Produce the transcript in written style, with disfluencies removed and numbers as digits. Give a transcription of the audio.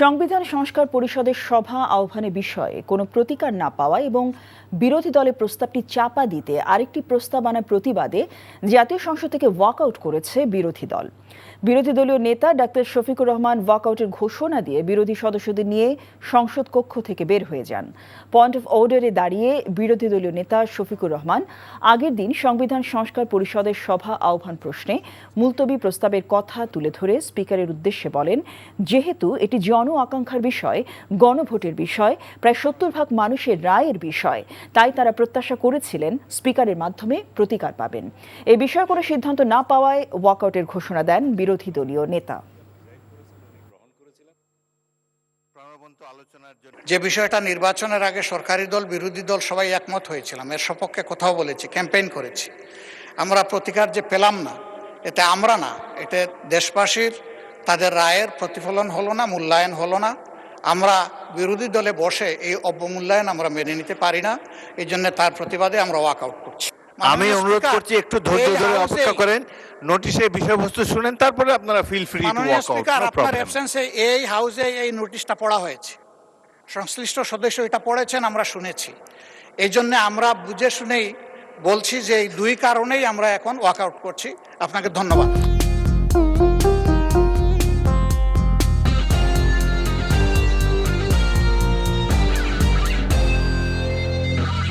সংবিধান সংস্কার পরিষদের সভা আহ্বানে বিষয়ে কোনো প্রতিকার না পাওয়া এবং বিরোধী দলের প্রস্তাবটি চাপা দিতে আরেকটি প্রস্তাব আনার প্রতিবাদে জাতীয় সংসদ থেকে ওয়াকআউট করেছে বিরোধী দল। বিরোধী দলীয় নেতা ডাক্তার শফিকুর রহমান ওয়াকআউটের ঘোষণা দিয়ে বিরোধী সদস্যদের নিয়ে সংসদ কক্ষ থেকে বের হয়ে যান। পয়েন্ট অফ অর্ডারে দাঁড়িয়ে বিরোধী দলীয় নেতা শফিকুর রহমান আগের দিন সংবিধান সংস্কার পরিষদের সভা আহ্বান প্রশ্নে মুলতবি প্রস্তাবের কথা তুলে ধরে স্পিকারের উদ্দেশ্যে বলেন, যেহেতু এটি জন আকাঙ্ক্ষার বিষয়, গণভোটের বিষয়, প্রায় 70% মানুষের রায়ের বিষয়, তাই তারা প্রত্যাশা করেছিলেন স্পিকারের মাধ্যমে প্রতিকার পাবেন। এই বিষয়ে কোনো সিদ্ধান্ত না পাওয়ায় ওয়াকআউটের ঘোষণা দেন বিরোধী দলীয় নেতা। যে বিষয়টা নির্বাচনের আগে সরকারি দল বিরোধী দল সবাই একমত হয়েছিলাম, এর সপক্ষে কথাও বলেছি, ক্যাম্পেইন করেছি। আমরা প্রতিকার যে পেলাম না, এতে আমরা না, এতে দেশবাসীর তাদের রায়ের প্রতিফলন হলো না, মূল্যায়ন হলো না। আমরা বিরোধী দলে বসে এই অবমূল্যায়ন আমরা মেনে নিতে পারি না। এই জন্য তার প্রতিবাদে আমরা ওয়াকআউট করছি। আমি অনুরোধ করছি একটু ধৈর্য ধরে অপেক্ষা করেন, নোটিশের বিষয়বস্তু শুনেন, তারপরে আপনারা feel free to walk out. আপনার অ্যাবসেন্সে এই হাউসে এই নোটিশটা পড়া হয়েছে, সংশ্লিষ্ট সদস্য এটা পড়েছেন, আমরা শুনেছি। এই জন্য আমরা বুঝে শুনেই বলছি যে এই দুই কারণেই আমরা এখন ওয়াকআউট করছি। আপনাকে ধন্যবাদ।